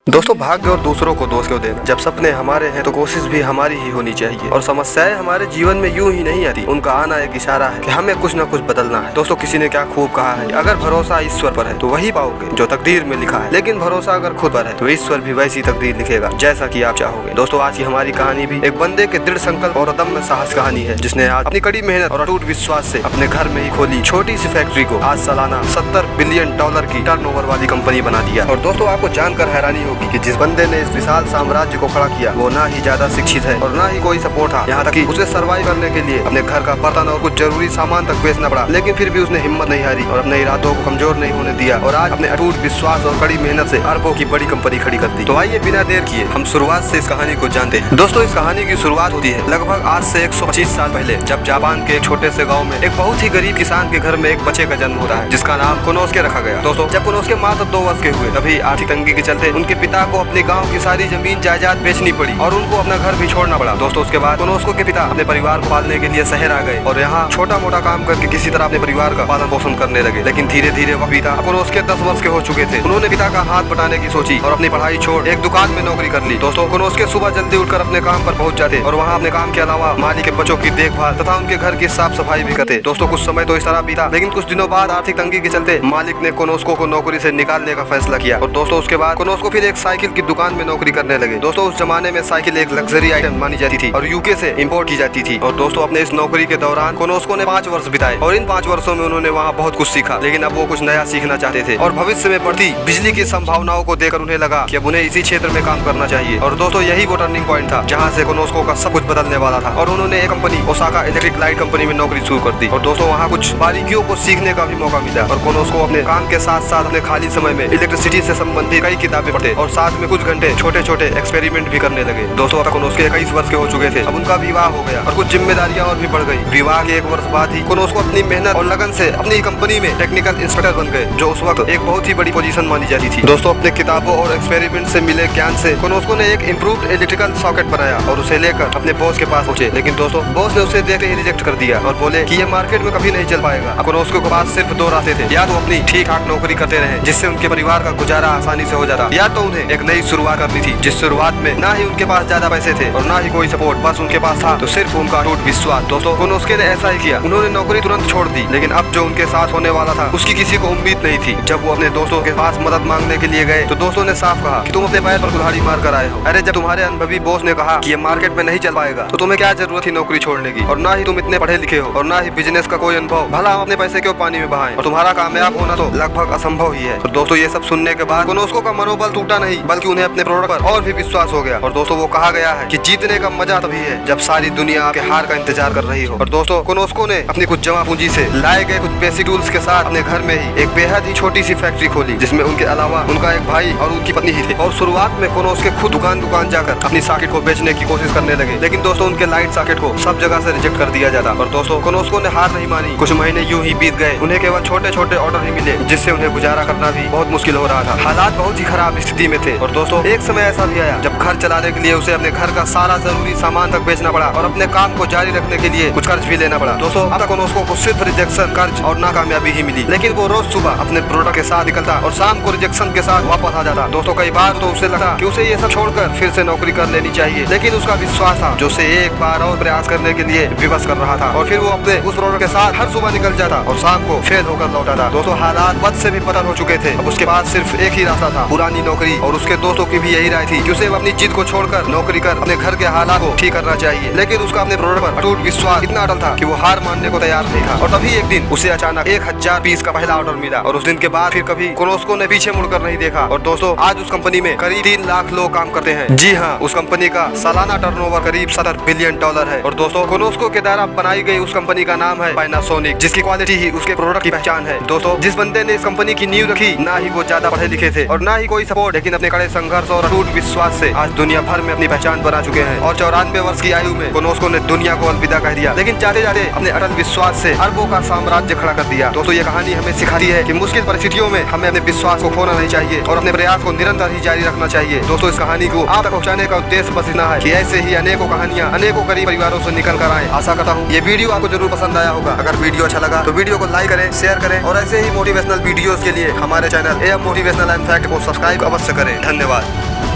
दोस्तों भाग्य और दूसरों को दोष क्यों देना। जब सपने हमारे हैं तो कोशिश भी हमारी ही होनी चाहिए। और समस्याएं हमारे जीवन में यूं ही नहीं आती, उनका आना एक इशारा है कि हमें कुछ न कुछ बदलना है। दोस्तों किसी ने क्या खूब कहा है, अगर भरोसा ईश्वर पर है तो वही पाओगे जो तकदीर में लिखा है, लेकिन भरोसा अगर खुद पर है तो ईश्वर भी वैसी तकदीर लिखेगा जैसा कि आप चाहोगे। दोस्तों आज की हमारी कहानी भी एक बंदे के दृढ़ संकल्प और अदम्य साहस कहानी है, जिसने आज अपनी कड़ी मेहनत और अटूट विश्वास से अपने घर में ही खोली छोटी सी फैक्ट्री को आज सालाना $70 बिलियन की टर्नओवर वाली कंपनी बना दिया। और दोस्तों आपको जानकर हैरानी होगी कि जिस बंदे ने इस विशाल साम्राज्य को खड़ा किया वो ना ही ज्यादा शिक्षित है और ना ही कोई सपोर्ट था। यहाँ तक कि उसे सर्वाइव करने के लिए अपने घर का बर्तन और कुछ जरूरी सामान तक बेचना पड़ा, लेकिन फिर भी उसने हिम्मत नहीं हारी और अपने इरादों को कमजोर नहीं होने दिया और आज अपने अटूट विश्वास और कड़ी मेहनत से अरबों की बड़ी कंपनी खड़ी कर दी। तो आइए बिना देर किए हम शुरुआत से इस कहानी को जानते हैं। दोस्तों इस कहानी की शुरुआत होती है लगभग आज से 125 साल पहले, जब जापान के एक छोटे से गाँव में एक बहुत ही गरीब किसान के घर में एक बच्चे का जन्म होता है, जिसका नाम कोनोसुके रखा गया। दोस्तों जब कोनोसुके मात्र 2 वर्ष के हुए तभी आर्थिक तंगी के चलते उनके पिता को अपने गाँव की सारी जमीन जायदाद बेचनी पड़ी और उनको अपना घर भी छोड़ना पड़ा। दोस्तों उसके बाद कोनोसुके के पिता अपने परिवार को पालने के लिए शहर आ गए और यहाँ छोटा मोटा काम करके किसी तरह अपने परिवार का पालन पोषण करने लगे। लेकिन धीरे धीरे वह पिता कोनोसुके 10 वर्ष के हो चुके थे। उन्होंने पिता का हाथ बटाने की सोची और अपनी पढ़ाई छोड़ एक दुकान में नौकरी कर ली। दोस्तों कोनोसुके सुबह जल्दी उठकर अपने काम पर पहुंच जाते और वहाँ अपने काम के अलावा माली के बच्चों की देखभाल तथा उनके घर की साफ सफाई भी करते। दोस्तों कुछ समय तो इस तरह बीता, लेकिन कुछ दिनों बाद आर्थिक तंगी के चलते मालिक ने कोनोसुके को नौकरी से निकालने का फैसला किया। और दोस्तों उसके बाद कोनोसुके फिर एक साइकिल की दुकान में नौकरी करने लगे। दोस्तों उस जमाने में साइकिल एक लग्जरी आइटम मानी जाती थी और यूके से इंपोर्ट की जाती थी। और दोस्तों अपने इस नौकरी के दौरान कोनोसुके ने 5 वर्ष बिताए और इन 5 वर्षों में उन्होंने वहाँ बहुत कुछ सीखा, लेकिन अब वो कुछ नया सीखना चाहते थे और भविष्य में बढ़ती बिजली की संभावनाओं को देखकर उन्हें लगा कि अब उन्हें इसी क्षेत्र में काम करना चाहिए। और दोस्तों यही वो टर्निंग पॉइंट था जहाँ से कोनोसुके का सब कुछ बदलने वाला था और उन्होंने एक company Osaka electric light company में नौकरी शुरू कर दी। और दोस्तों वहाँ कुछ बारीकियों को सीखने का भी मौका मिला और कोनोसुके अपने काम के साथ साथ अपने खाली समय में इलेक्ट्रिसिटी से संबंधित कई किताबें पढ़ते और साथ में कुछ घंटे छोटे छोटे एक्सपेरिमेंट भी करने लगे। दोस्तों अब कोनोसुके 21 वर्ष के हो चुके थे। अब उनका विवाह हो गया और कुछ जिम्मेदारियां और भी बढ़ गई। विवाह के 1 वर्ष बाद ही कोनोसुके अपनी मेहनत और लगन से अपनी कंपनी में टेक्निकल इंस्पेक्टर बन गए, जो उस वक्त एक बहुत ही बड़ी पोजीशन मानी जाती थी। दोस्तों अपने किताबों और एक्सपेरिमेंट से मिले ज्ञान से कोनोसुके ने एक इम्प्रूव्ड इलेक्ट्रिकल सॉकेट बनाया और उसे लेकर अपने बॉस के पास पहुंचे। लेकिन दोस्तों बॉस ने उसे देखते ही रिजेक्ट कर दिया और बोले कि ये मार्केट में कभी नहीं चल पाएगा। कोनोसुके के पास सिर्फ 2 रास्ते थे, या तो अपनी ठीक ठाक नौकरी करते रहे जिससे उनके परिवार का गुजारा आसानी से हो जाता, या तो उन्हें एक नई शुरुआत करनी थी जिस शुरुआत में ना ही उनके पास ज्यादा पैसे थे और ना ही कोई सपोर्ट, बस उनके पास था तो सिर्फ उनका अटूट विश्वास। दोस्तों कोनोसुके ने ऐसा ही किया, उन्होंने नौकरी तुरंत छोड़ दी, लेकिन अब जो उनके साथ होने वाला था उसकी किसी को उम्मीद नहीं थी। जब वो अपने दोस्तों के पास मदद मांगने के लिए गए तो दोस्तों ने साफ कहा कि तुम अपने पैर पर कुल्हाड़ी मार कर आए हो। अरे जब तुम्हारे अनुभवी बॉस ने कहा कि ये मार्केट में नहीं चल पाएगा तो तुम्हें क्या जरूरत थी नौकरी छोड़ने की, और ना ही तुम इतने पढ़े लिखे हो और ना ही बिजनेस का कोई अनुभव, भला हम अपने पैसे क्यों पानी में बहाएं, और तुम्हारा कामयाब होना तो लगभग असंभव ही है। तो दोस्तों ये सब सुनने के बाद कोनोसुके का मनोबल टूटा नहीं, बल्कि उन्हें अपने प्रोडक्ट पर और भी विश्वास हो गया। और दोस्तों वो कहा गया है कि जीतने का मजा तभी है जब सारी दुनिया आपके हार का इंतजार कर रही हो। और दोस्तों कोनोसुके ने अपनी कुछ जमा पूंजी से लाए गए कुछ बेसिक टूल्स के साथ अपने घर में ही एक बेहद ही छोटी सी फैक्ट्री खोली, जिसमें उनके अलावा उनका एक भाई और उनकी पत्नी ही थे। और शुरुआत में कोनोसुके खुद दुकान जाकर अपनी सॉकेट को बेचने की कोशिश करने लगे, लेकिन दोस्तों उनके लाइट सॉकेट को सब जगह से रिजेक्ट कर दिया जाता। और दोस्तों कोनोसुके ने हार नहीं मानी। कुछ महीने यूं ही बीत गए, उन्हें केवल छोटे छोटे ऑर्डर ही मिले, जिससे उन्हें गुजारा करना भी बहुत मुश्किल हो रहा था। हालात बहुत ही खराब स्थिति में थे। और दोस्तों एक समय ऐसा भी आया जब घर चलाने के लिए उसे अपने घर का सारा जरूरी सामान तक बेचना पड़ा और अपने काम को जारी रखने के लिए कुछ कर्ज भी लेना पड़ा। दोस्तों अब कोनोसुके को सिर्फ रिजेक्शन, कर्ज और नाकामयाबी ही मिली, लेकिन वो रोज सुबह अपने प्रोडक्ट के साथ निकलता और शाम को रिजेक्शन के साथ वापस आ जाता। दोस्तों कई बार तो उसे लगा कि उसे ये सब छोड़कर फिर से नौकरी कर लेनी चाहिए, लेकिन उसका विश्वास था जो उसे एक बार और प्रयास करने के लिए विवश कर रहा था। और फिर वो अपने उस प्रोडक्ट के साथ हर सुबह निकल जाता और शाम को फेल होकर लौटा था। दोस्तों हालात बद से भी बदतर हो चुके थे। अब उसके पास सिर्फ एक ही रास्ता था, पुरानी नौकरी। और उसके दोस्तों की भी यही राय थी कि उसे अपनी जिद को छोड़कर नौकरी कर अपने घर के हालात को ठीक करना चाहिए। लेकिन उसका अपने प्रोडक्ट पर अटूट विश्वास इतना अटल था कि वो हार मानने को तैयार नहीं था। और तभी एक दिन उसे अचानक 1000 पीस का पहला ऑर्डर मिला और उस दिन के बाद फिर कभी कोनोसुके ने पीछे मुड़कर नहीं देखा। और दोस्तों आज उस कंपनी में करीब 3 लाख लोग काम करते हैं। जी हाँ, उस कंपनी का सालाना टर्नओवर करीब $70 बिलियन है। और दोस्तों कोनोसुके के द्वारा बनाई गई उस कंपनी का नाम है पैनासोनिक, जिसकी क्वालिटी ही उसके प्रोडक्ट की पहचान है। दोस्तों जिस बंदे ने इस कंपनी की नींव रखी, ना ही वो ज्यादा पढ़े लिखे थे और ना ही कोई सपोर्ट, लेकिन अपने कड़े संघर्ष और अटूट विश्वास से आज दुनिया भर में अपनी पहचान बना चुके हैं। और 94 वर्ष की आयु में कोनोसुके ने दुनिया को अलविदा कह दिया, लेकिन जाते जाते अपने अटल विश्वास से अरबों का साम्राज्य खड़ा कर दिया। दोस्तों ये कहानी हमें सिखाती है कि मुश्किल परिस्थितियों में हमें अपने विश्वास को खोना नहीं चाहिए और अपने प्रयास को निरंतर ही जारी रखना चाहिए। दोस्तों इस कहानी को आप तक पहुँचाने का उद्देश्य बस इतना है कि ऐसे ही अनेकों कहानियां अनेकों गरीब परिवारों से निकल कर आए। आशा करता हूँ ये वीडियो आपको जरूर पसंद आया होगा। अगर वीडियो अच्छा लगा तो वीडियो को लाइक करें, शेयर करें और ऐसे ही मोटिवेशनल वीडियोस के लिए हमारे channel M motivational and fact को सब्सक्राइब अवश्य करें। करें। धन्यवाद।